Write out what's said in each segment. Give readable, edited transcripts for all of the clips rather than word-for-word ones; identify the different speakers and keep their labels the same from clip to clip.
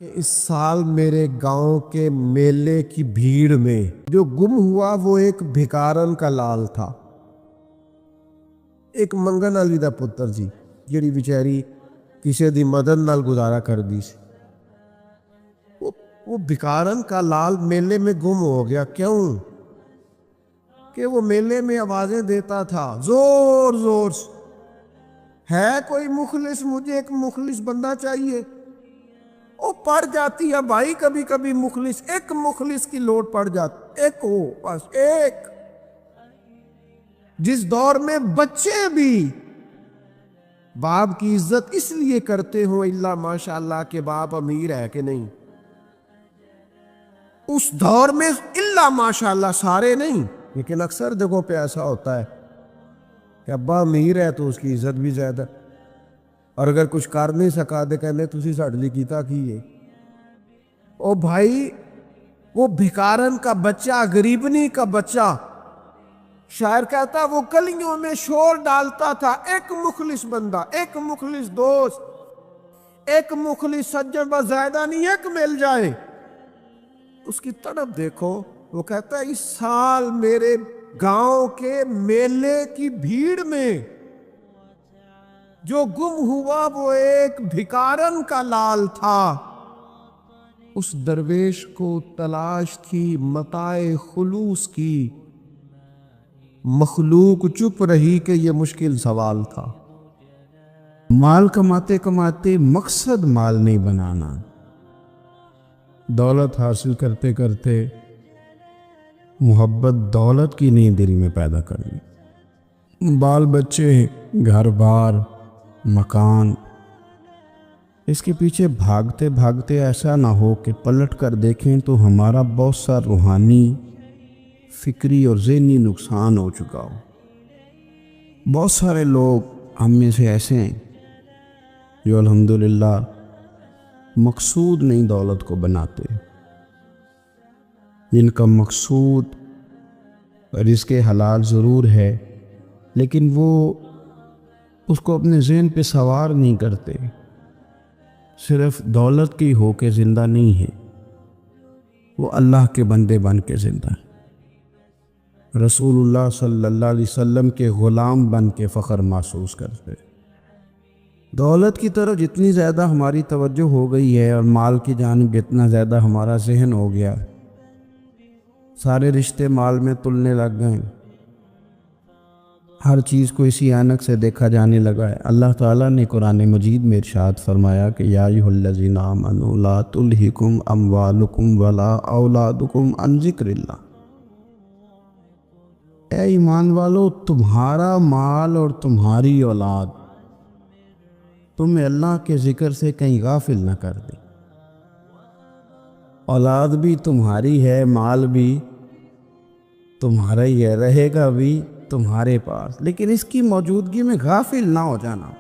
Speaker 1: کہ اس سال میرے گاؤں کے میلے کی بھیڑ میں جو گم ہوا وہ ایک بھکارن کا لال تھا، ایک منگن والی دا پتر جی جڑی بیچاری کسی دی مدد نال گزارا کر دی سی۔ وہ بھکارن کا لال میلے میں گم ہو گیا۔ کیوں؟ کہ وہ میلے میں آوازیں دیتا تھا زور زور سے، ہے کوئی مخلص، مجھے ایک مخلص بندہ چاہیے۔ وہ پڑ جاتی ہے بھائی، کبھی کبھی مخلص، ایک مخلص کی لوڑ پڑ جاتی، ایک ہو بس ایک۔ جس دور میں بچے بھی باپ کی عزت اس لیے کرتے ہوں اللہ ماشاء اللہ کہ باپ امیر ہے کہ نہیں، اس دور میں اللہ ماشاء اللہ سارے نہیں لیکن اکثر جگہوں پہ ایسا ہوتا ہے کہ ابا امیر ہے تو اس کی عزت بھی زیادہ، اور اگر کچھ کر نہیں سکا دے کہنے تسی ساڈے لئی کیتا کی ہے۔ او بھائی، وہ بھکارن کا بچہ، غریبنی کا بچہ، شاعر کہتا وہ گلیوں میں شور ڈالتا تھا، ایک مخلص بندہ، ایک مخلص دوست، ایک مخلص سجن، بس زیادہ نہیں، ایک مل جائے۔ اس کی طرف دیکھو، وہ کہتا ہے اس سال میرے گاؤں کے میلے کی بھیڑ میں جو گم ہوا وہ ایک بھکارن کا لال تھا۔ اس درویش کو تلاش تھی متاع خلوص کی، مخلوق چپ رہی کہ یہ مشکل سوال تھا۔
Speaker 2: مال کماتے کماتے مقصد مال نہیں بنانا، دولت حاصل کرتے کرتے محبت دولت کی نہیں دل میں پیدا کرنی۔ بال بچے، گھر بار، مکان، اس کے پیچھے بھاگتے بھاگتے ایسا نہ ہو کہ پلٹ کر دیکھیں تو ہمارا بہت سا روحانی، فکری اور ذہنی نقصان ہو چکا ہو۔ بہت سارے لوگ ہم میں سے ایسے ہیں جو الحمدللہ مقصود نہیں دولت کو بناتے، جن کا مقصود رزق حلال ضرور ہے لیکن وہ اس کو اپنے ذہن پہ سوار نہیں کرتے، صرف دولت کی ہو کے زندہ نہیں ہے، وہ اللہ کے بندے بن کے زندہ ہے، رسول اللہ صلی اللہ علیہ وسلم کے غلام بن کے فخر محسوس کرتے۔ دولت کی طرف جتنی زیادہ ہماری توجہ ہو گئی ہے اور مال کی جانب جتنا زیادہ ہمارا ذہن ہو گیا، سارے رشتے مال میں تلنے لگ گئے، ہر چیز کو اسی عینک سے دیکھا جانے لگا ہے۔ اللہ تعالیٰ نے قرآن مجید میں ارشاد فرمایا کہ یا ایھا الذین آمنوا لا تلہکم اموالکم ولا اولادکم عن ذکر اللہ، اے ایمان والو، تمہارا مال اور تمہاری اولاد تمہیں اللہ کے ذکر سے کہیں غافل نہ کر دے۔ اولاد بھی تمہاری ہے، مال بھی تمہارا ہی ہے، رہے گا بھی تمہارے پاس، لیکن اس کی موجودگی میں غافل نہ ہو جانا،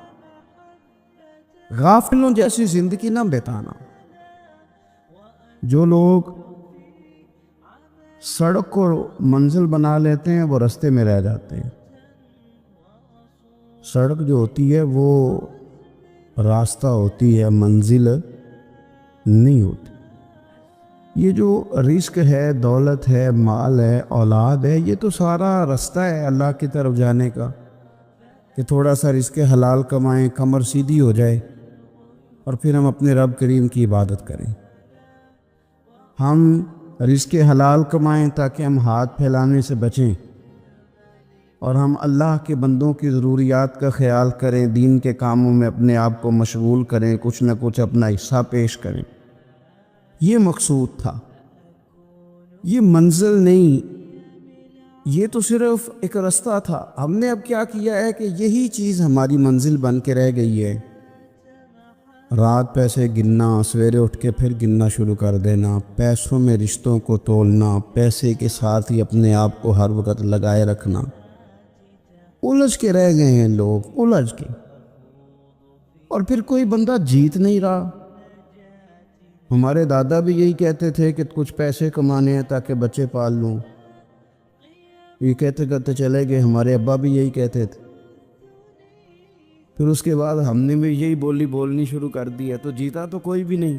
Speaker 2: غافلوں جیسی زندگی نہ بتانا۔ جو لوگ سڑک کو منزل بنا لیتے ہیں وہ رستے میں رہ جاتے ہیں۔ سڑک جو ہوتی ہے وہ راستہ ہوتی ہے، منزل نہیں ہوتی۔ یہ جو رزق ہے، دولت ہے، مال ہے، اولاد ہے، یہ تو سارا رستہ ہے اللہ کی طرف جانے کا، کہ تھوڑا سا رزق حلال کمائیں، کمر سیدھی ہو جائے اور پھر ہم اپنے رب کریم کی عبادت کریں۔ ہم رزق حلال کمائیں تاکہ ہم ہاتھ پھیلانے سے بچیں اور ہم اللہ کے بندوں کی ضروریات کا خیال کریں، دین کے کاموں میں اپنے آپ کو مشغول کریں، کچھ نہ کچھ اپنا حصہ پیش کریں۔ یہ مقصود تھا، یہ منزل نہیں، یہ تو صرف ایک رستہ تھا۔ ہم نے اب کیا کیا ہے کہ یہی چیز ہماری منزل بن کے رہ گئی ہے۔ رات پیسے گننا، سویرے اٹھ کے پھر گننا شروع کر دینا، پیسوں میں رشتوں کو تولنا، پیسے کے ساتھ ہی اپنے آپ کو ہر وقت لگائے رکھنا، الجھ کے رہ گئے ہیں لوگ، الجھ کے، اور پھر کوئی بندہ جیت نہیں رہا۔ ہمارے دادا بھی یہی کہتے تھے کہ کچھ پیسے کمانے ہیں تاکہ بچے پال لوں، یہ کہتے کہتے چلے گئے۔ ہمارے ابا بھی یہی کہتے تھے، پھر اس کے بعد ہم نے بھی یہی بولی بولنی شروع کر دی ہے، تو جیتا تو کوئی بھی نہیں۔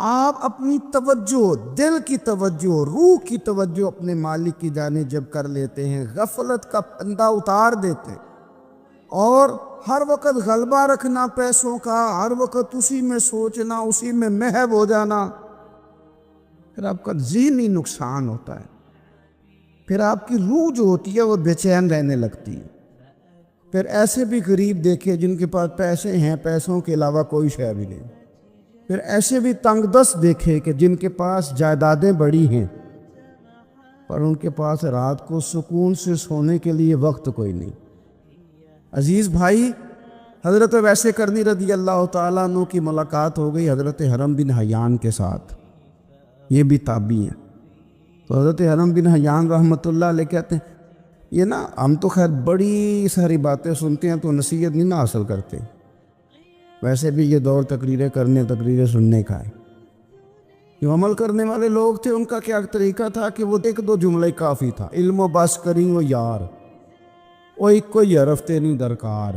Speaker 2: آپ اپنی توجہ، دل کی توجہ، روح کی توجہ اپنے مالک کی جانب جب کر لیتے ہیں، غفلت کا پردہ اتار دیتے اور ہر وقت غلبہ رکھنا پیسوں کا، ہر وقت اسی میں سوچنا، اسی میں محو ہو جانا، پھر آپ کا ذہنی نقصان ہوتا ہے، پھر آپ کی روح جو ہوتی ہے وہ بے چین رہنے لگتی ہے۔ پھر ایسے بھی غریب دیکھے جن کے پاس پیسے ہیں، پیسوں کے علاوہ کوئی شے بھی نہیں۔ پھر ایسے بھی تنگ دست دیکھے کہ جن کے پاس جائیدادیں بڑی ہیں پر ان کے پاس رات کو سکون سے سونے کے لیے وقت کوئی نہیں۔ عزیز بھائی، حضرت ویسے کرنی رضی اللہ تعالیٰ عنہ کی ملاقات ہو گئی حضرت حرم بن حیان کے ساتھ، یہ بھی تابعی ہیں۔ تو حضرت حرم بن حیان رحمۃ اللہ علیہ کہتے ہیں، یہ نا ہم تو خیر بڑی ساری باتیں سنتے ہیں تو نصیحت نہیں نہ حاصل کرتے، ویسے بھی یہ دور تقریریں کرنے، تقریریں سننے کا ہے۔ جو عمل کرنے والے لوگ تھے ان کا کیا طریقہ تھا کہ وہ ایک دو جملے کافی تھا، علم و بس کریں وہ یار، وہ ایک کوئی حرف تیری درکار،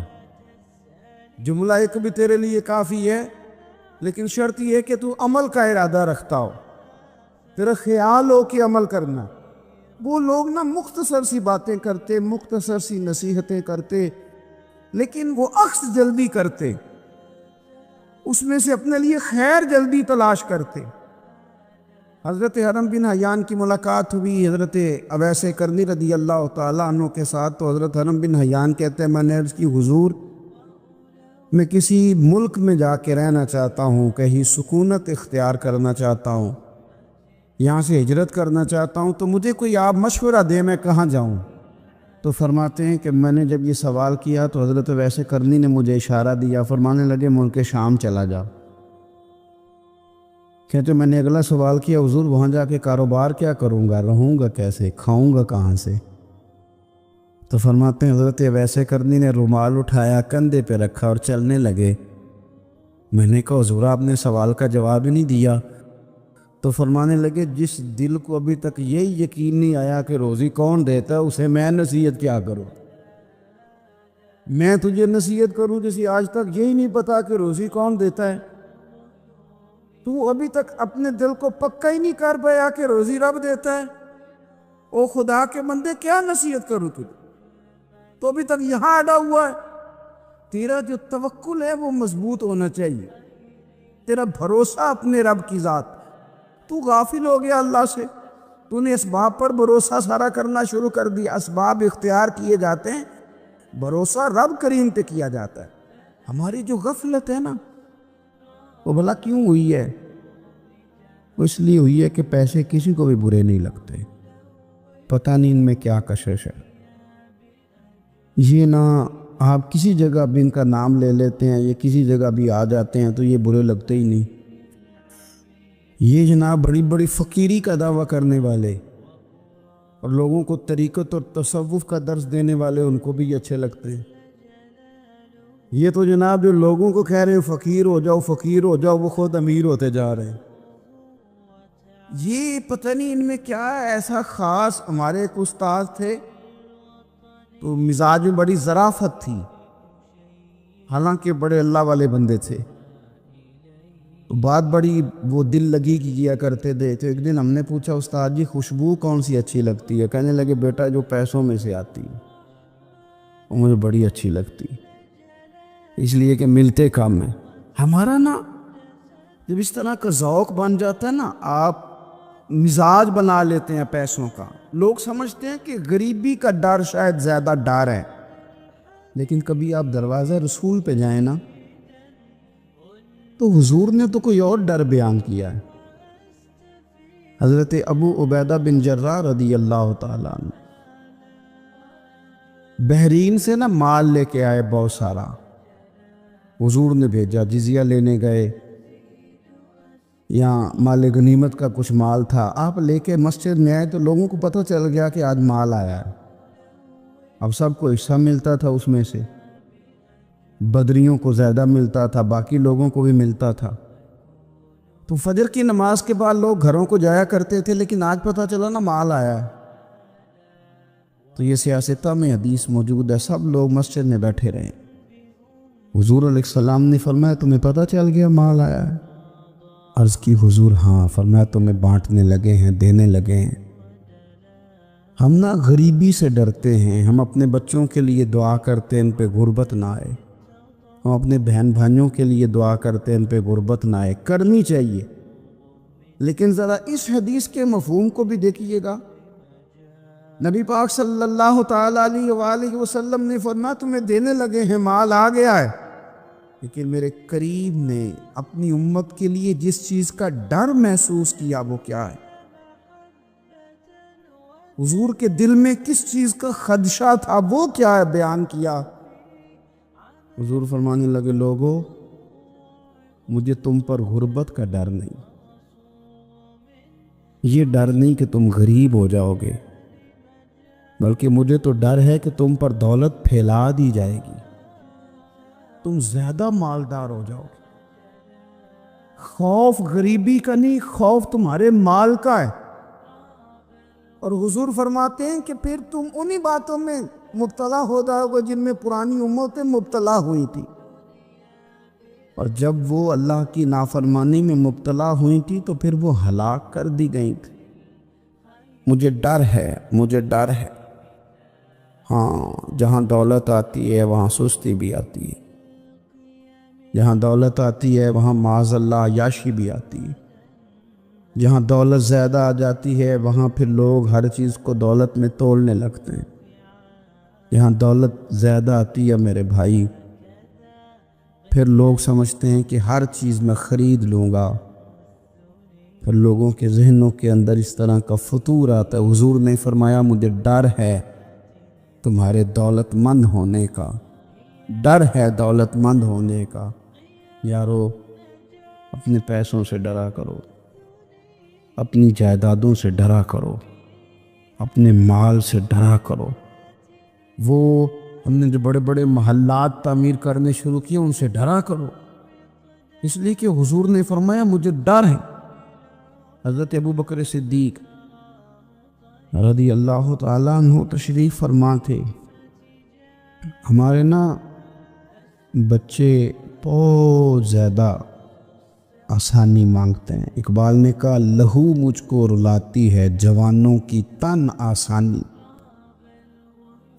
Speaker 2: جملہ ایک بھی تیرے لیے کافی ہے، لیکن شرط یہ ہے کہ تو عمل کا ارادہ رکھتا ہو، تیرا خیال ہو کہ عمل کرنا۔ وہ لوگ نا مختصر سی باتیں کرتے، مختصر سی نصیحتیں کرتے، لیکن وہ عکس جلدی کرتے، اس میں سے اپنے لیے خیر جلدی تلاش کرتے۔ حضرت حرم بن حیان کی ملاقات ہوئی حضرت اویس کرنی رضی اللہ تعالیٰ عنہ کے ساتھ، تو حضرت حرم بن حیان کہتے ہیں میں نے عرض کی حضور میں کسی ملک میں جا کے رہنا چاہتا ہوں، کہیں سکونت اختیار کرنا چاہتا ہوں، یہاں سے ہجرت کرنا چاہتا ہوں، تو مجھے کوئی آپ مشورہ دیں میں کہاں جاؤں؟ تو فرماتے ہیں کہ میں نے جب یہ سوال کیا تو حضرت ویسے کرنی نے مجھے اشارہ دیا، فرمانے لگے ملک شام چلا جاؤ۔ کہتے میں نے اگلا سوال کیا حضور وہاں جا کے کاروبار کیا کروں گا، رہوں گا کیسے، کھاؤں گا کہاں سے؟ تو فرماتے ہیں حضرت ویسے کرنی نے رومال اٹھایا، کندھے پہ رکھا اور چلنے لگے۔ میں نے کہا حضور آپ نے سوال کا جواب ہی نہیں دیا۔ تو فرمانے لگے جس دل کو ابھی تک یہی یقین نہیں آیا کہ روزی کون دیتا ہے اسے میں نصیحت کیا کروں؟ میں تجھے نصیحت کروں جسے آج تک یہی نہیں پتا کہ روزی کون دیتا ہے؟ تو ابھی تک اپنے دل کو پکا ہی نہیں کر پایا کہ روزی رب دیتا ہے؟ او خدا کے بندے کیا نصیحت کروں تجھے؟ تو ابھی تک یہاں اڑا ہوا ہے۔ تیرا جو توکل ہے وہ مضبوط ہونا چاہیے، تیرا بھروسہ اپنے رب کی ذات۔ تو غافل ہو گیا اللہ سے، تو نے اسباب پر بھروسہ سارا کرنا شروع کر دیا۔ اسباب اختیار کیے جاتے ہیں، بھروسہ رب کریم پہ کیا جاتا ہے۔ ہماری جو غفلت ہے نا وہ بھلا کیوں ہوئی ہے؟ وہ اس لیے ہوئی ہے کہ پیسے کسی کو بھی برے نہیں لگتے، پتہ نہیں ان میں کیا کشش ہے۔ یہ نہ آپ کسی بھی ان کا نام لے لیتے ہیں، یہ کسی جگہ بھی آ جاتے ہیں تو یہ برے لگتے ہی نہیں۔ یہ جناب بڑی بڑی فقیری کا دعویٰ کرنے والے اور لوگوں کو طریقت اور تصوف کا درس دینے والے، ان کو بھی اچھے لگتے ہیں۔ یہ تو جناب جو لوگوں کو کہہ رہے ہیں فقیر ہو جاؤ فقیر ہو جاؤ، وہ خود امیر ہوتے جا رہے ہیں۔ یہ پتہ نہیں ان میں کیا ہے ایسا خاص۔ ہمارے ایک استاد تھے تو مزاج میں بڑی ظرافت تھی، حالانکہ بڑے اللہ والے بندے تھے، تو بات بڑی وہ دل لگی کی کیا کرتے تھے۔ تو ایک دن ہم نے پوچھا استاد جی خوشبو کون سی اچھی لگتی ہے؟ کہنے لگے بیٹا جو پیسوں میں سے آتی ہے وہ مجھے بڑی اچھی لگتی ہے، اس لیے کہ ملتے کم ہیں۔ ہمارا نا جب اس طرح کا ذوق بن جاتا ہے نا، آپ مزاج بنا لیتے ہیں پیسوں کا۔ لوگ سمجھتے ہیں کہ غریبی کا ڈر شاید زیادہ ڈر ہے، لیکن کبھی آپ دروازہ رسول پہ جائیں نا تو حضور نے تو کوئی اور ڈر بیان کیا ہے۔ حضرت ابو عبیدہ بن جراح رضی اللہ تعالیٰ عنہ بحرین سے نا مال لے کے آئے بہت سارا، حضور نے بھیجا، جزیہ لینے گئے، یہاں مال غنیمت کا کچھ مال تھا، آپ لے کے مسجد میں آئے تو لوگوں کو پتہ چل گیا کہ آج مال آیا ہے۔ اب سب کو حصہ ملتا تھا، اس میں سے بدریوں کو زیادہ ملتا تھا، باقی لوگوں کو بھی ملتا تھا۔ تو فجر کی نماز کے بعد لوگ گھروں کو جایا کرتے تھے، لیکن آج پتہ چلا نا مال آیا ہے، تو یہ سیاستہ میں حدیث موجود ہے، سب لوگ مسجد میں بیٹھے رہے۔ حضور علیہ السلام نے فرمایا تمہیں پتہ چل گیا مال آیا ہے؟ عرض کی حضور ہاں، فرمایا تمہیں بانٹنے لگے ہیں، دینے لگے ہیں۔ ہم نا غریبی سے ڈرتے ہیں، ہم اپنے بچوں کے لیے دعا کرتے ہیں ان پہ غربت نہ آئے، ہم اپنے بہن بھائیوں کے لیے دعا کرتے ہیں ان پہ غربت نہ آئے، کرنی چاہیے، لیکن ذرا اس حدیث کے مفہوم کو بھی دیکھیے گا۔ نبی پاک صلی اللہ تعالیٰ علیہ وآلہ وسلم نے فرمایا تمہیں دینے لگے ہیں، مال آ گیا ہے، لیکن میرے قریب نے اپنی امت کے لیے جس چیز کا ڈر محسوس کیا وہ کیا ہے؟ حضور کے دل میں کس چیز کا خدشہ تھا وہ کیا ہے بیان کیا۔ حضور فرمانے لگے لوگو مجھے تم پر غربت کا ڈر نہیں، یہ ڈر نہیں کہ تم غریب ہو جاؤ گے، بلکہ مجھے تو ڈر ہے کہ تم پر دولت پھیلا دی جائے گی، تم زیادہ مالدار ہو جاؤ گے۔ خوف غریبی کا نہیں، خوف تمہارے مال کا ہے۔ اور حضور فرماتے ہیں کہ پھر تم انہی باتوں میں مبتلا ہو جاؤ گے جن میں پرانی امتیں مبتلا ہوئی تھی، اور جب وہ اللہ کی نافرمانی میں مبتلا ہوئی تھی تو پھر وہ ہلاک کر دی گئی تھی۔ مجھے ڈر ہے، مجھے ڈر ہے۔ ہاں، جہاں دولت آتی ہے وہاں سستی بھی آتی ہے، جہاں دولت آتی ہے وہاں معاذ اللہ عیاشی بھی آتی ہے، جہاں دولت زیادہ آ جاتی ہے وہاں پھر لوگ ہر چیز کو دولت میں تولنے لگتے ہیں۔ جہاں دولت زیادہ آتی ہے میرے بھائی، پھر لوگ سمجھتے ہیں کہ ہر چیز میں خرید لوں گا، پھر لوگوں کے ذہنوں کے اندر اس طرح کا فطور آتا ہے۔ حضور نے فرمایا مجھے ڈر ہے تمہارے دولت مند ہونے کا، ڈر ہے دولت مند ہونے کا۔ یارو اپنے پیسوں سے ڈرا کرو، اپنی جائیدادوں سے ڈرا کرو، اپنے مال سے ڈرا کرو۔ وہ ہم نے جو بڑے بڑے محلات تعمیر کرنے شروع کیے ان سے ڈرا کرو، اس لیے کہ حضور نے فرمایا مجھے ڈر ہے۔ حضرت ابو بکر صدیق رضی اللہ تعالیٰ عنہ تشریف فرما تھے۔ ہمارے نا بچے بہت زیادہ آسانی مانگتے ہیں۔ اقبال نے کہا لہو مجھ کو رلاتی ہے جوانوں کی تن آسانی۔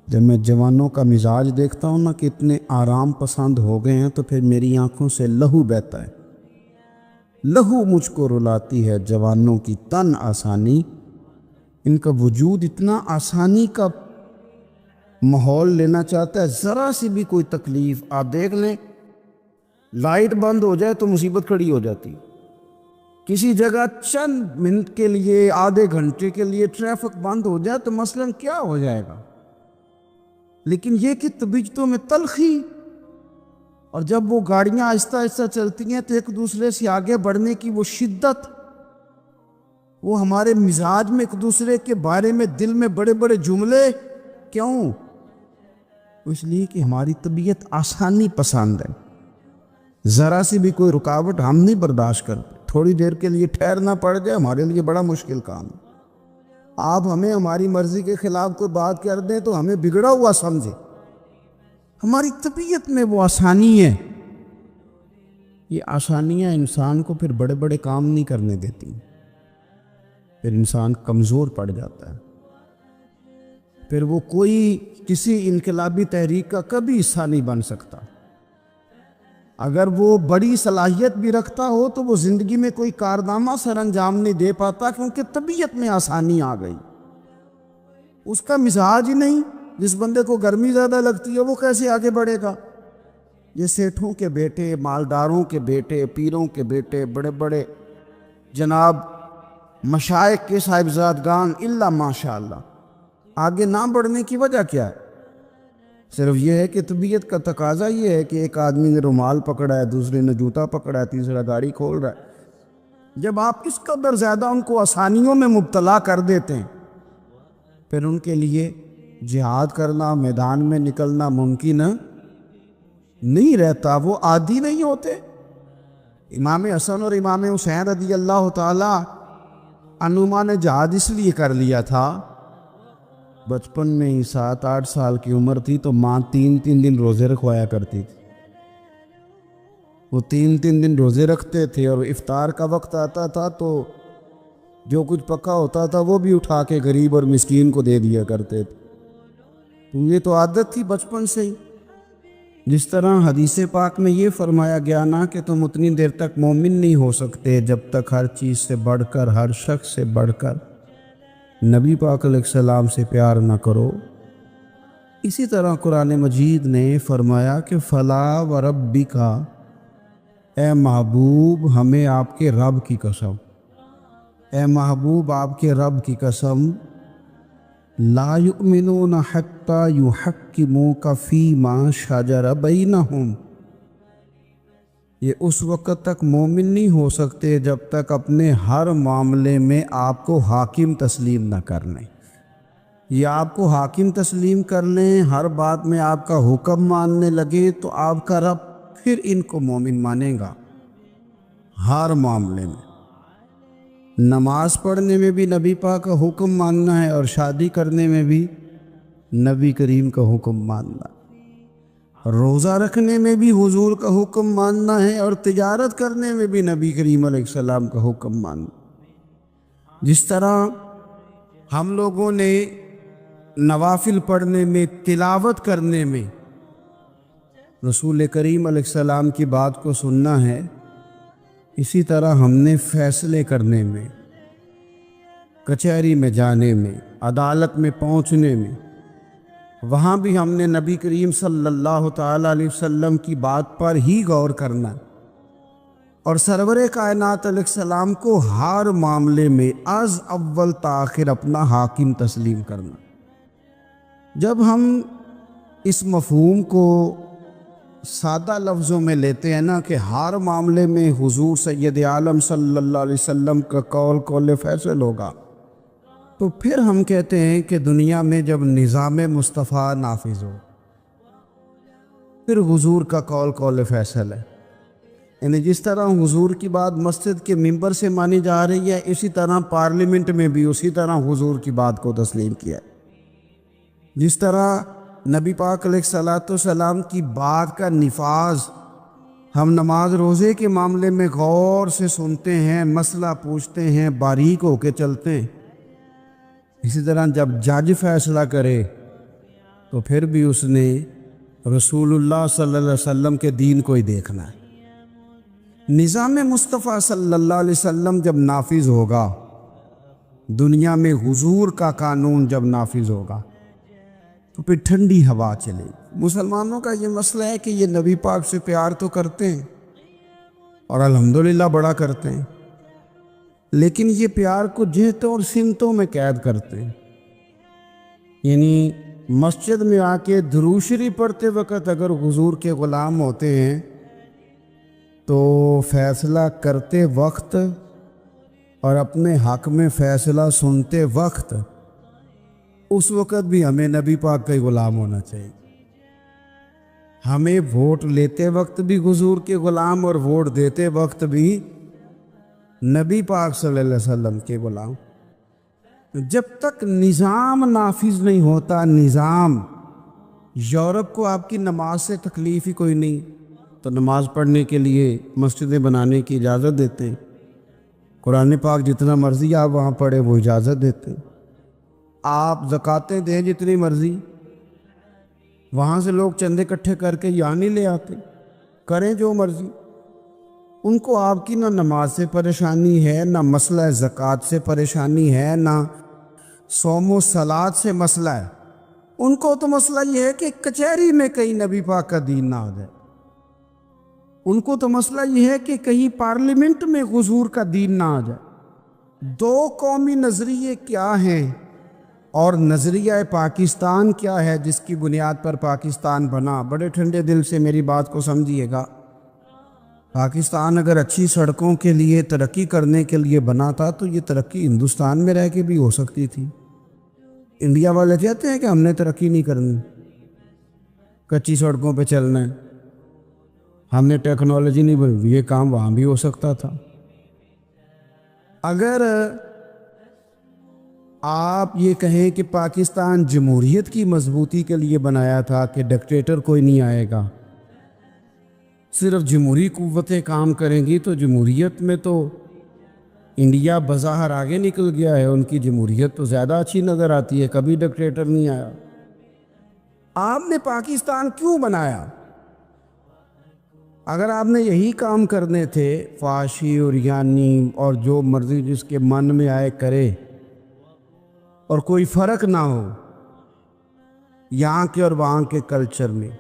Speaker 2: جب میں جوانوں کا مزاج دیکھتا ہوں نا کہ اتنے آرام پسند ہو گئے ہیں تو پھر میری آنکھوں سے لہو بہتا ہے۔ لہو مجھ کو رلاتی ہے جوانوں کی تن آسانی، ان کا وجود اتنا آسانی کا ماحول لینا چاہتا ہے، ذرا سی بھی کوئی تکلیف آپ دیکھ لیں، لائٹ بند ہو جائے تو مصیبت کھڑی ہو جاتی، کسی جگہ چند منٹ کے لیے آدھے گھنٹے کے لیے ٹریفک بند ہو جائے تو مثلاً کیا ہو جائے گا، لیکن یہ کہ طبیعتوں میں تلخی، اور جب وہ گاڑیاں آہستہ آہستہ چلتی ہیں تو ایک دوسرے سے آگے بڑھنے کی وہ شدت، وہ ہمارے مزاج میں ایک دوسرے کے بارے میں دل میں بڑے بڑے جملے، کیوں؟ اس لیے کہ ہماری طبیعت آسانی پسند ہے، ذرا سی بھی کوئی رکاوٹ ہم نہیں برداشت کرتے، تھوڑی دیر کے لیے ٹھہرنا پڑ جائے ہمارے لیے بڑا مشکل کام ہے۔ آپ ہمیں ہماری مرضی کے خلاف کوئی بات کر دیں تو ہمیں بگڑا ہوا سمجھے، ہماری طبیعت میں وہ آسانی ہے۔ یہ آسانیاں انسان کو پھر بڑے بڑے کام نہیں کرنے دیتی، پھر انسان کمزور پڑ جاتا ہے، پھر وہ کوئی کسی انقلابی تحریک کا کبھی حصہ نہیں بن سکتا۔ اگر وہ بڑی صلاحیت بھی رکھتا ہو تو وہ زندگی میں کوئی کارنامہ سر انجام نہیں دے پاتا، کیونکہ طبیعت میں آسانی آ گئی، اس کا مزاج ہی نہیں۔ جس بندے کو گرمی زیادہ لگتی ہے وہ کیسے آگے بڑھے گا؟ یہ سیٹھوں کے بیٹے، مالداروں کے بیٹے، پیروں کے بیٹے، بڑے بڑے جناب مشائخ کے صاحبزادگان الا ماشاء اللہ آگے نہ بڑھنے کی وجہ کیا ہے؟ صرف یہ ہے کہ طبیعت کا تقاضا یہ ہے کہ ایک آدمی نے رومال پکڑا ہے، دوسرے نے جوتا پکڑا ہے، تیسرا گاڑی کھول رہا ہے۔ جب آپ اس قدر زیادہ ان کو آسانیوں میں مبتلا کر دیتے ہیں پھر ان کے لیے جہاد کرنا، میدان میں نکلنا ممکن نہیں رہتا، وہ عادی نہیں ہوتے۔ امام حسن اور امام حسین رضی اللہ تعالی عنہما نے جہاد اس لیے کر لیا تھا، بچپن میں ہی 7-8 سال کی عمر تھی تو ماں 3 دن روزے رکھوایا کرتی تھی۔ وہ 3 دن روزے رکھتے تھے اور افطار کا وقت آتا تھا تو جو کچھ پکا ہوتا تھا وہ بھی اٹھا کے غریب اور مسکین کو دے دیا کرتے تھے۔ تو یہ تو عادت تھی بچپن سے ہی۔ جس طرح حدیث پاک میں یہ فرمایا گیا نا کہ تم اتنی دیر تک مومن نہیں ہو سکتے جب تک ہر چیز سے بڑھ کر، ہر شخص سے بڑھ کر نبی پاک علیہ السلام سے پیار نہ کرو، اسی طرح قرآن مجید نے فرمایا کہ فلا وربک، اے محبوب ہمیں آپ کے رب کی قسم، اے محبوب آپ کے رب کی قسم، لا یؤمنون حتی یحکموک فیما شجر بینہم، یہ اس وقت تک مومن نہیں ہو سکتے جب تک اپنے ہر معاملے میں آپ کو حاکم تسلیم نہ کر لیں۔ یہ آپ کو حاکم تسلیم کر لیں، ہر بات میں آپ کا حکم ماننے لگے تو آپ کا رب پھر ان کو مومن مانے گا ہر معاملے میں۔ نماز پڑھنے میں بھی نبی پاک کا حکم ماننا ہے، اور شادی کرنے میں بھی نبی کریم کا حکم ماننا ہے، روزہ رکھنے میں بھی حضور کا حکم ماننا ہے، اور تجارت کرنے میں بھی نبی کریم علیہ السلام کا حکم ماننا۔ جس طرح ہم لوگوں نے نوافل پڑھنے میں، تلاوت کرنے میں رسول کریم علیہ السلام کی بات کو سننا ہے، اسی طرح ہم نے فیصلے کرنے میں، کچہری میں جانے میں، عدالت میں پہنچنے میں، وہاں بھی ہم نے نبی کریم صلی اللہ تعالیٰ علیہ وسلم کی بات پر ہی غور کرنا ہے، اور سرور کائنات علیہ السلام کو ہر معاملے میں از اول تاخر اپنا حاکم تسلیم کرنا۔ جب ہم اس مفہوم کو سادہ لفظوں میں لیتے ہیں نا کہ ہر معاملے میں حضور سید عالم صلی اللہ علیہ وسلم کا قول فیصل ہوگا، تو پھر ہم کہتے ہیں کہ دنیا میں جب نظام مصطفیٰ نافذ ہو پھر حضور کا قول فیصل ہے۔ یعنی جس طرح حضور کی بات مسجد کے ممبر سے مانی جا رہی ہے، اسی طرح پارلیمنٹ میں بھی اسی طرح حضور کی بات کو تسلیم کیا ہے۔ جس طرح نبی پاک علیہ الصلوۃ والسلام کی بات کا نفاذ ہم نماز روزے کے معاملے میں غور سے سنتے ہیں، مسئلہ پوچھتے ہیں، باریک ہو کے چلتے ہیں، اسی طرح جب جج فیصلہ کرے تو پھر بھی اس نے رسول اللہ صلی اللہ علیہ وسلم کے دین کو ہی دیکھنا ہے۔ نظام مصطفیٰ صلی اللہ علیہ وسلم جب نافذ ہوگا، دنیا میں حضور کا قانون جب نافذ ہوگا، تو پھر ٹھنڈی ہوا چلے۔ مسلمانوں کا یہ مسئلہ ہے کہ یہ نبی پاک سے پیار تو کرتے ہیں اور الحمدللہ بڑا کرتے ہیں، لیکن یہ پیار کو جہتوں اور سمتوں میں قید کرتے ہیں۔ یعنی مسجد میں آ کے درود شریف پڑھتے وقت اگر حضور کے غلام ہوتے ہیں تو فیصلہ کرتے وقت اور اپنے حق میں فیصلہ سنتے وقت اس وقت بھی ہمیں نبی پاک کا ہی غلام ہونا چاہیے۔ ہمیں ووٹ لیتے وقت بھی حضور کے غلام اور ووٹ دیتے وقت بھی نبی پاک صلی اللہ علیہ وسلم کے غلام۔ جب تک نظام نافذ نہیں ہوتا، نظام، یورپ کو آپ کی نماز سے تکلیف ہی کوئی نہیں تو نماز پڑھنے کے لیے مسجدیں بنانے کی اجازت دیتے ہیں، قرآن پاک جتنا مرضی آپ وہاں پڑھیں وہ اجازت دیتے ہیں، آپ زکاتیں دیں جتنی مرضی، وہاں سے لوگ چندے اکٹھے کر کے یہاں نہیں لے آتے، کریں جو مرضی۔ ان کو آپ کی نہ نماز سے پریشانی ہے، نہ مسئلہ زکوٰۃ سے پریشانی ہے، نہ صوم و صلات سے مسئلہ ہے۔ ان کو تو مسئلہ یہ ہے کہ کچہری میں کہیں نبی پاک کا دین نہ آ جائے، ان کو تو مسئلہ یہ ہے کہ کہیں پارلیمنٹ میں حضور کا دین نہ آ جائے۔ دو قومی نظریے کیا ہیں اور نظریہ پاکستان کیا ہے جس کی بنیاد پر پاکستان بنا؟ بڑے ٹھنڈے دل سے میری بات کو سمجھیے گا۔ پاکستان اگر اچھی سڑکوں کے لیے، ترقی کرنے کے لیے بنا تھا تو یہ ترقی ہندوستان میں رہ کے بھی ہو سکتی تھی۔ انڈیا والے کہتے ہیں کہ ہم نے ترقی نہیں کرنی، کچی سڑکوں پہ چلنا ہے، ہم نے ٹیکنالوجی نہیں بنائی، یہ کام وہاں بھی ہو سکتا تھا۔ اگر آپ یہ کہیں کہ پاکستان جمہوریت کی مضبوطی کے لیے بنایا تھا کہ ڈکٹیٹر کوئی نہیں آئے گا، صرف جمہوری قوتیں کام کریں گی تو جمہوریت میں تو انڈیا بظاہر آگے نکل گیا ہے، ان کی جمہوریت تو زیادہ اچھی نظر آتی ہے، کبھی ڈکٹیٹر نہیں آیا۔ آپ نے پاکستان کیوں بنایا؟ اگر آپ نے یہی کام کرنے تھے، فحاشی اور یانی اور جو مرضی جس کے من میں آئے کرے اور کوئی فرق نہ ہو یہاں کے اور وہاں کے کلچر میں،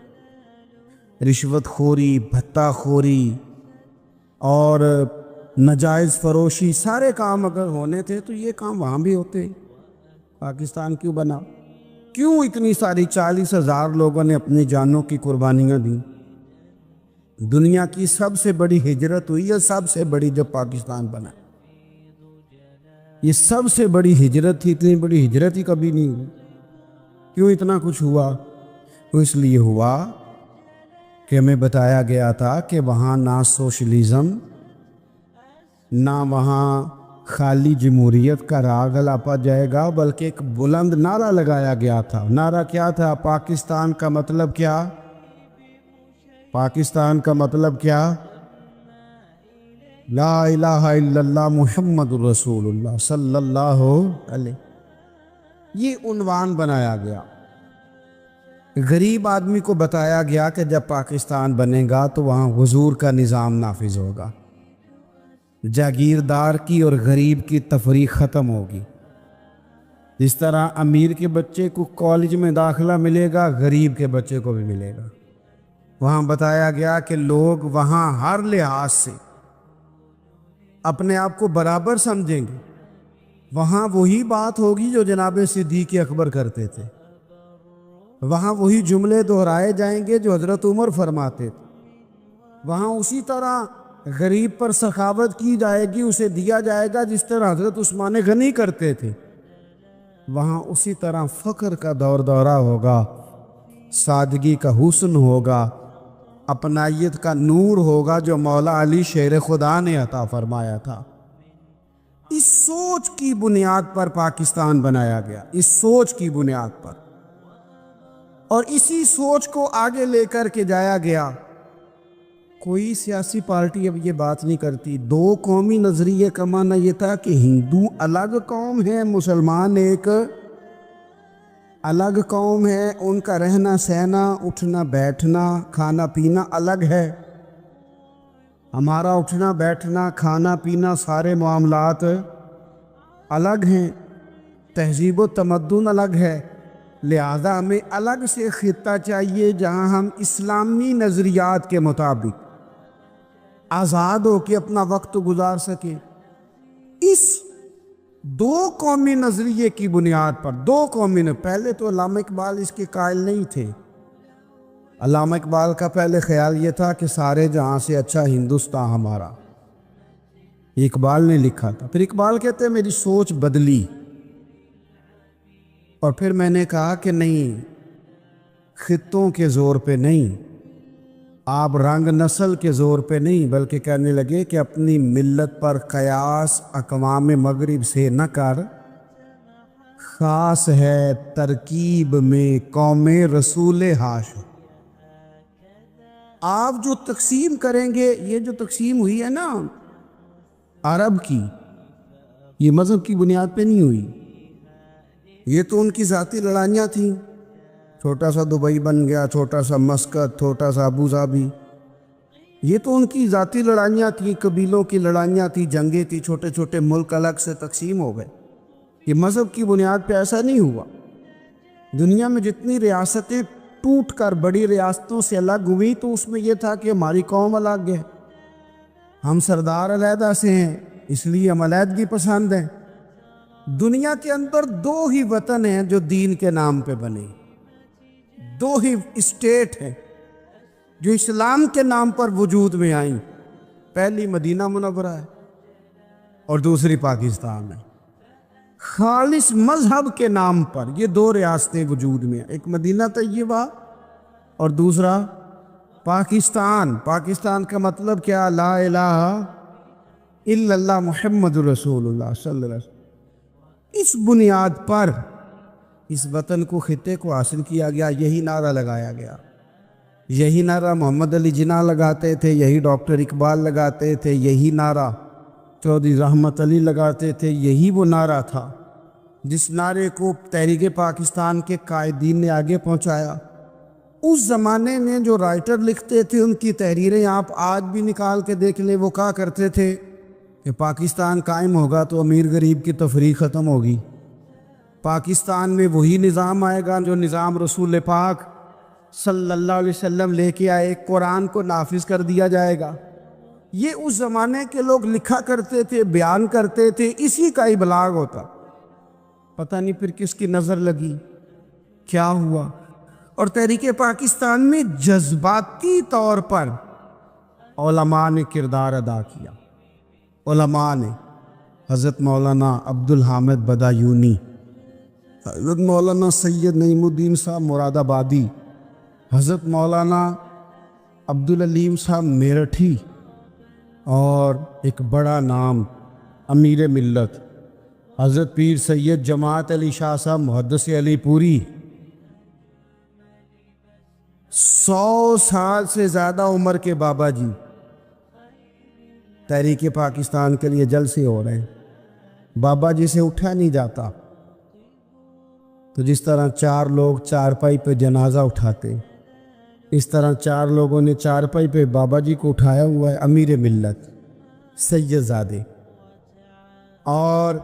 Speaker 2: رشوت خوری، بھتہ خوری اور ناجائز فروشی، سارے کام اگر ہونے تھے تو یہ کام وہاں بھی ہوتے۔ پاکستان کیوں بنا؟ کیوں اتنی ساری 40,000 لوگوں نے اپنی جانوں کی قربانیاں دیں؟ دنیا کی سب سے بڑی ہجرت ہوئی ہے، سب سے بڑی، جب پاکستان بنا۔ یہ سب سے بڑی ہجرت تھی، اتنی بڑی ہجرت ہی کبھی نہیں ہوئی۔ کیوں اتنا کچھ ہوا؟ تو اس لیے ہوا کہ ہمیں بتایا گیا تھا کہ وہاں نہ سوشلزم، نہ وہاں خالی جمہوریت کا راگ الاپا جائے گا، بلکہ ایک بلند نعرہ لگایا گیا تھا۔ نعرہ کیا تھا؟ پاکستان کا مطلب کیا؟ پاکستان کا مطلب کیا؟ لا الہ الا اللہ محمد رسول اللہ صلی اللہ علیہ۔ یہ عنوان بنایا گیا۔ غریب آدمی کو بتایا گیا کہ جب پاکستان بنے گا تو وہاں حضور کا نظام نافذ ہوگا، جاگیردار کی اور غریب کی تفریق ختم ہوگی۔ جس طرح امیر کے بچے کو کالج میں داخلہ ملے گا، غریب کے بچے کو بھی ملے گا۔ وہاں بتایا گیا کہ لوگ وہاں ہر لحاظ سے اپنے آپ کو برابر سمجھیں گے۔ وہاں وہی بات ہوگی جو جناب صدیق اکبر کرتے تھے، وہاں وہی جملے دہرائے جائیں گے جو حضرت عمر فرماتے تھے، وہاں اسی طرح غریب پر سخاوت کی جائے گی، اسے دیا جائے گا جس طرح حضرت عثمان غنی کرتے تھے۔ وہاں اسی طرح فقر کا دور دورہ ہوگا، سادگی کا حسن ہوگا، اپنائیت کا نور ہوگا جو مولا علی شیر خدا نے عطا فرمایا تھا۔ اس سوچ کی بنیاد پر پاکستان بنایا گیا، اس سوچ کی بنیاد پر، اور اسی سوچ کو آگے لے کر کے جایا گیا۔ کوئی سیاسی پارٹی اب یہ بات نہیں کرتی۔ دو قومی نظریے کا معنی یہ تھا کہ ہندو الگ قوم ہے، مسلمان ایک الگ قوم ہے، ان کا رہنا سہنا، اٹھنا بیٹھنا، کھانا پینا الگ ہے۔ ہمارا اٹھنا بیٹھنا، کھانا پینا، سارے معاملات الگ ہیں، تہذیب و تمدن الگ ہے۔ لہذا ہمیں الگ سے خطہ چاہیے جہاں ہم اسلامی نظریات کے مطابق آزاد ہو کے اپنا وقت گزار سکیں۔ اس دو قومی نظریے کی بنیاد پر، دو قومی نے، پہلے تو علامہ اقبال اس کے قائل نہیں تھے۔ علامہ اقبال کا پہلے خیال یہ تھا کہ سارے جہاں سے اچھا ہندوستان ہمارا، یہ اقبال نے لکھا تھا۔ پھر اقبال کہتے ہیں میری سوچ بدلی، اور پھر میں نے کہا کہ نہیں، خطوں کے زور پہ نہیں، آپ رنگ نسل کے زور پہ نہیں، بلکہ کہنے لگے کہ اپنی ملت پر قیاس اقوام مغرب سے نہ کر، خاص ہے ترکیب میں قوم رسول ہاشم۔ آپ جو تقسیم کریں گے، یہ جو تقسیم ہوئی ہے نا عرب کی، یہ مذہب کی بنیاد پہ نہیں ہوئی، یہ تو ان کی ذاتی لڑائیاں تھیں۔ چھوٹا سا دبئی بن گیا، چھوٹا سا مسقط، چھوٹا سا ابو ظبی، یہ تو ان کی ذاتی لڑائیاں تھیں، قبیلوں کی لڑائیاں تھیں، جنگیں تھیں، چھوٹے چھوٹے ملک الگ سے تقسیم ہو گئے۔ یہ مذہب کی بنیاد پہ ایسا نہیں ہوا۔ دنیا میں جتنی ریاستیں ٹوٹ کر بڑی ریاستوں سے الگ ہوئی تو اس میں یہ تھا کہ ہماری قوم الگ ہے، ہم سردار علیحدہ سے ہیں، اس لیے ہم علیحدگی پسند ہیں۔ دنیا کے اندر دو ہی وطن ہیں جو دین کے نام پہ بنے، دو ہی اسٹیٹ ہیں جو اسلام کے نام پر وجود میں آئیں، پہلی مدینہ منورہ ہے اور دوسری پاکستان ہے۔ خالص مذہب کے نام پر یہ دو ریاستیں وجود میں ہیں، ایک مدینہ طیبہ اور دوسرا پاکستان۔ پاکستان کا مطلب کیا؟ لا الہ الا اللہ محمد رسول اللہ صلی اللہ علیہ وسلم۔ اس بنیاد پر اس وطن کو، خطے کو حاصل کیا گیا، یہی نعرہ لگایا گیا۔ یہی نعرہ محمد علی جناح لگاتے تھے، یہی ڈاکٹر اقبال لگاتے تھے، یہی نعرہ چودھری رحمت علی لگاتے تھے، یہی وہ نعرہ تھا جس نعرے کو تحریک پاکستان کے قائدین نے آگے پہنچایا۔ اس زمانے میں جو رائٹر لکھتے تھے ان کی تحریریں آپ آج بھی نکال کے دیکھ لیں، وہ کہا کرتے تھے کہ پاکستان قائم ہوگا تو امیر غریب کی تفریق ختم ہوگی، پاکستان میں وہی نظام آئے گا جو نظام رسول پاک صلی اللہ علیہ وسلم لے کے آئے، قرآن کو نافذ کر دیا جائے گا۔ یہ اس زمانے کے لوگ لکھا کرتے تھے، بیان کرتے تھے، اسی کا ابلاغ ہوتا۔ پتہ نہیں پھر کس کی نظر لگی، کیا ہوا، اور تحریک پاکستان میں جذباتی طور پر علماء نے کردار ادا کیا۔ علماء نے حضرت مولانا عبدالحامد بدایونی، حضرت مولانا سید نعیم الدین صاحب مراد آبادی، حضرت مولانا عبدالعلیم صاحب میرٹھی، اور ایک بڑا نام امیر ملت حضرت پیر سید جماعت علی شاہ صاحب محدث علی پوری، 100 سال سے زیادہ عمر کے بابا جی تحریک پاکستان کے لیے جلسے ہو رہے ہیں۔ بابا جی سے اٹھا نہیں جاتا، تو جس طرح 4 لوگ چارپائی پہ جنازہ اٹھاتے، اس طرح 4 لوگوں نے چارپائی پہ بابا جی کو اٹھایا ہوا ہے، امیر ملت سید زادے، اور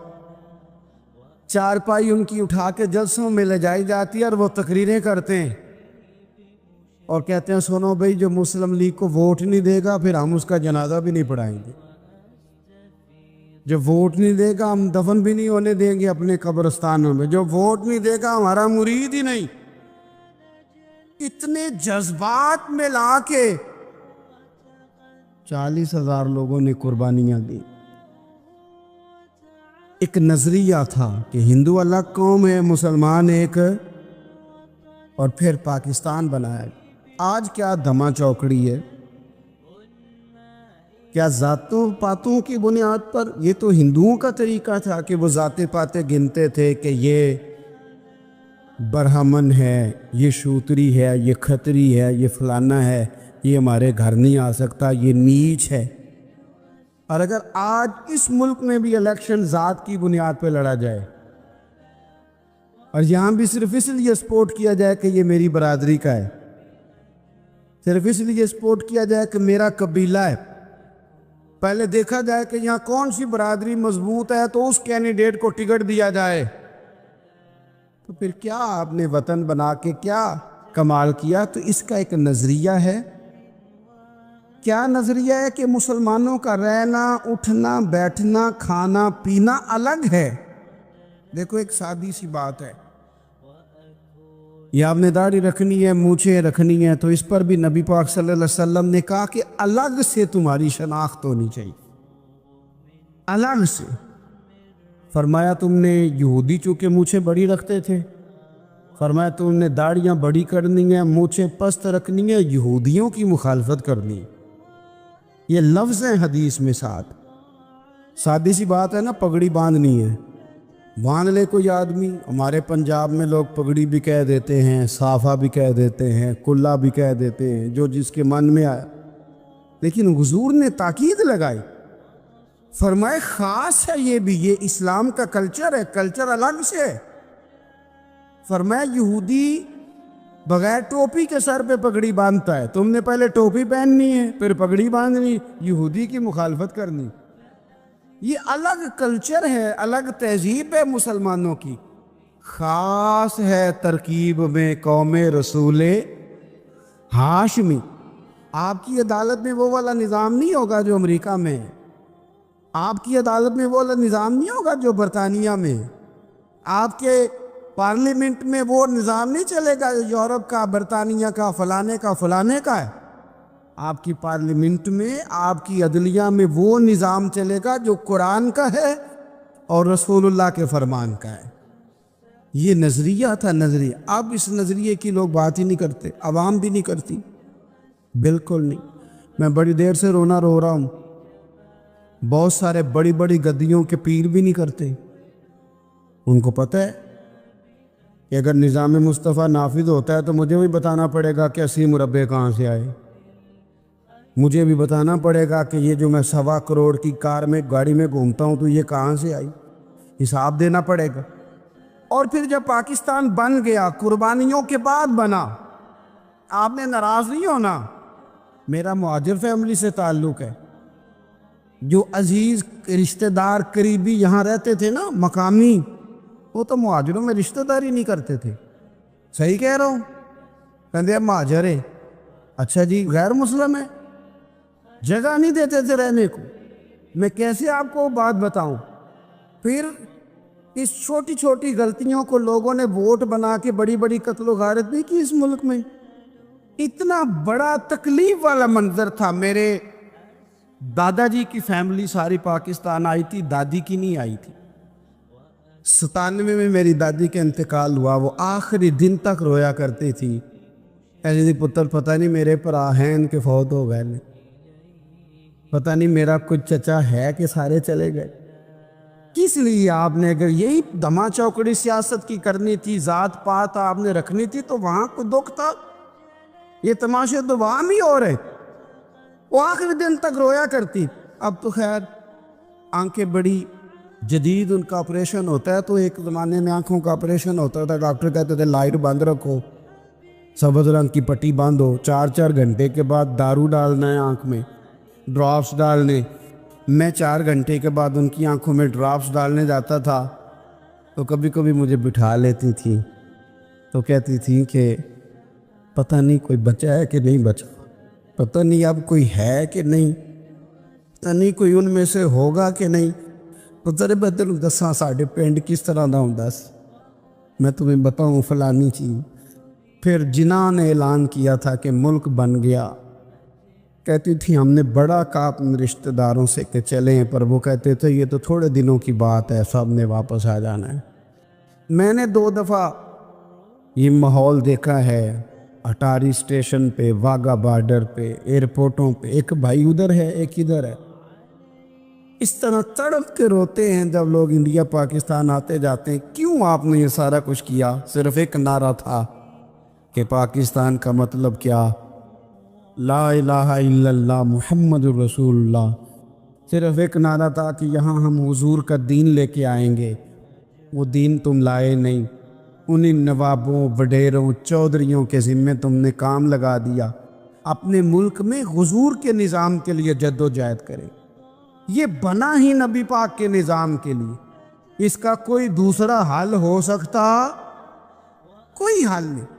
Speaker 2: چارپائی ان کی اٹھا کے جلسوں میں لے جائی جاتی ہے، اور وہ تقریریں کرتے ہیں اور کہتے ہیں سنو بھائی جو مسلم لیگ کو ووٹ نہیں دے گا پھر ہم اس کا جنازہ بھی نہیں پڑھائیں گے، جو ووٹ نہیں دے گا ہم دفن بھی نہیں ہونے دیں گے اپنے قبرستانوں میں، جو ووٹ نہیں دے گا ہمارا مرید ہی نہیں۔ اتنے جذبات میں لا کے 40,000 لوگوں نے قربانیاں دی۔ ایک نظریہ تھا کہ ہندو الگ قوم ہے، مسلمان ایک، اور پھر پاکستان بنایا۔ آج کیا دھما چوکڑی ہے، کیا ذاتوں پاتوں کی بنیاد پر؟ یہ تو ہندوؤں کا طریقہ تھا کہ وہ ذاتیں پاتیں گنتے تھے کہ یہ برہمن ہے، یہ شوتری ہے، یہ کھتری ہے، یہ فلانا ہے، یہ ہمارے گھر نہیں آ سکتا، یہ نیچ ہے۔ اور اگر آج اس ملک میں بھی الیکشن ذات کی بنیاد پہ لڑا جائے اور یہاں بھی صرف اس لیے سپورٹ کیا جائے کہ یہ میری برادری کا ہے، صرف اس لیے سپورٹ کیا جائے کہ میرا قبیلہ ہے، پہلے دیکھا جائے کہ یہاں کون سی برادری مضبوط ہے تو اس کینڈیڈیٹ کو ٹکٹ دیا جائے، تو پھر کیا آپ نے وطن بنا کے کیا کمال کیا؟ تو اس کا ایک نظریہ ہے۔ کیا نظریہ ہے؟ کہ مسلمانوں کا رہنا، اٹھنا، بیٹھنا، کھانا پینا الگ ہے۔ دیکھو ایک سادی سی بات ہے، یہ آپ نے داڑھی رکھنی ہے، مونچھیں رکھنی ہے، تو اس پر بھی نبی پاک صلی اللہ علیہ وسلم نے کہا کہ الگ سے تمہاری شناخت ہونی چاہیے، الگ سے۔ فرمایا تم نے یہودی چونکہ مونچھیں بڑی رکھتے تھے، فرمایا تم نے داڑیاں بڑی کرنی ہیں، مونچھیں پست رکھنی ہے، یہودیوں کی مخالفت کرنی ہے۔ یہ لفظ ہیں حدیث میں ساتھ۔ سادی سی بات ہے نا، پگڑی باندھنی ہے، باندھ لے کوئی آدمی۔ ہمارے پنجاب میں لوگ پگڑی بھی کہہ دیتے ہیں، صافہ بھی کہہ دیتے ہیں، کلا بھی کہہ دیتے ہیں، جو جس کے من میں آیا، لیکن حضور نے تاکید لگائی، فرمائے خاص ہے یہ بھی، یہ اسلام کا کلچر ہے، کلچر الگ سے ہے۔ فرمایا یہودی بغیر ٹوپی کے سر پہ پگڑی باندھتا ہے، تم نے پہلے ٹوپی پہننی ہے پھر پگڑی باندھنی، یہودی کی مخالفت کرنی۔ یہ الگ کلچر ہے، الگ تہذیب ہے مسلمانوں کی، خاص ہے ترکیب میں قوم رسول ہاشمی۔ آپ کی عدالت میں وہ والا نظام نہیں ہوگا جو امریکہ میں ہے، آپ کی عدالت میں وہ والا نظام نہیں ہوگا جو برطانیہ میں ہے، آپ کے پارلیمنٹ میں وہ نظام نہیں چلے گا یورپ کا، برطانیہ کا، فلانے کا فلانے کا ہے۔ آپ کی پارلیمنٹ میں، آپ کی عدلیہ میں وہ نظام چلے گا جو قرآن کا ہے اور رسول اللہ کے فرمان کا ہے۔ یہ نظریہ تھا، نظریہ۔ اب اس نظریے کی لوگ بات ہی نہیں کرتے، عوام بھی نہیں کرتی، بالکل نہیں۔ میں بڑی دیر سے رونا رو رہا ہوں، بہت سارے بڑی بڑی گدیوں کے پیر بھی نہیں کرتے۔ ان کو پتہ ہے کہ اگر نظام مصطفیٰ نافذ ہوتا ہے تو مجھے بھی بتانا پڑے گا کہ 80 مربع کہاں سے آئے، مجھے بھی بتانا پڑے گا کہ یہ جو میں 1.25 کروڑ کی کار میں گاڑی میں گھومتا ہوں تو یہ کہاں سے آئی، حساب دینا پڑے گا۔ اور پھر جب پاکستان بن گیا، قربانیوں کے بعد بنا، آپ نے ناراض نہیں ہونا، میرا مہاجر فیملی سے تعلق ہے، جو عزیز رشتہ دار قریبی یہاں رہتے تھے نا مقامی، وہ تو مہاجروں میں رشتہ داری نہیں کرتے تھے۔ صحیح کہہ رہا ہوں؟ کہتے ہیں مہاجر ہے، اچھا جی غیر مسلم ہے، جگہ نہیں دیتے تھے رہنے کو۔ میں کیسے آپ کو بات بتاؤں؟ پھر اس چھوٹی چھوٹی غلطیوں کو لوگوں نے ووٹ بنا کے بڑی بڑی قتل و غارت نہیں کی اس ملک میں۔ اتنا بڑا تکلیف والا منظر تھا۔ میرے دادا جی کی فیملی ساری پاکستان آئی تھی، دادی کی نہیں آئی تھی۔ 97 میں میری دادی کا انتقال ہوا، وہ آخری دن تک رویا کرتی تھی، ایسے جی پتر پتہ نہیں میرے پرا ہیں ان کے فوت ہو گئے، پتہ نہیں میرا کچھ چچا ہے کہ سارے چلے گئے۔ کس لیے آپ نے اگر یہی دھما چوکڑی سیاست کی کرنی تھی، ذات پات آپ نے رکھنی تھی تو وہاں کوئی دکھ تھا؟ یہ تماشے تو وہاں بھی ہو رہے، وہ آخری دن تک رویا کرتی۔ اب تو خیر آنکھیں بڑی جدید ان کا آپریشن ہوتا ہے، تو ایک زمانے میں آنکھوں کا آپریشن ہوتا تھا، ڈاکٹر کہتے تھے لائٹ بند رکھو، سبز رنگ کی پٹی بند ہو، 4 گھنٹے کے بعد دارو ڈالنا ہے آنکھ میں، ڈراپس ڈالنے۔ میں 4 گھنٹے کے بعد ان کی آنکھوں میں ڈراپس ڈالنے جاتا تھا تو کبھی کبھی مجھے بٹھا لیتی تھی، تو کہتی تھی کہ پتہ نہیں کوئی بچا ہے کہ نہیں بچا، پتہ نہیں اب کوئی ہے کہ نہیں، پتہ نہیں کوئی ان میں سے ہوگا کہ نہیں۔ پتہ بدل دساں ساڈے پنڈ کس طرح دا ہوں، دس میں تمہیں بتاؤں فلانی چیز۔ پھر جناح نے اعلان کیا تھا کہ ملک بن گیا، کہتی تھی ہم نے بڑا کہا اپنے رشتہ داروں سے کہ چلیں، پر وہ کہتے تھے یہ تو تھوڑے دنوں کی بات ہے، سب نے واپس آ جانا ہے۔ میں نے 2 دفعہ یہ ماحول دیکھا ہے، اٹاری اسٹیشن پہ، واگا بارڈر پہ، ایئرپورٹوں پہ، ایک بھائی ادھر ہے ایک ادھر ہے، اس طرح تڑپ کے روتے ہیں جب لوگ انڈیا پاکستان آتے جاتے ہیں۔ کیوں آپ نے یہ سارا کچھ کیا؟ صرف ایک نعرہ تھا کہ پاکستان کا مطلب کیا، لا الہ الا اللہ محمد رسول اللہ، صرف ایک نعرہ تھا کہ یہاں ہم حضور کا دین لے کے آئیں گے۔ وہ دین تم لائے نہیں، انہیں نوابوں، وڈیروں، چودھریوں کے ذمے تم نے کام لگا دیا۔ اپنے ملک میں حضور کے نظام کے لیے جد و جہد کریں، یہ بنا ہی نبی پاک کے نظام کے لیے، اس کا کوئی دوسرا حل ہو سکتا؟ کوئی حل نہیں۔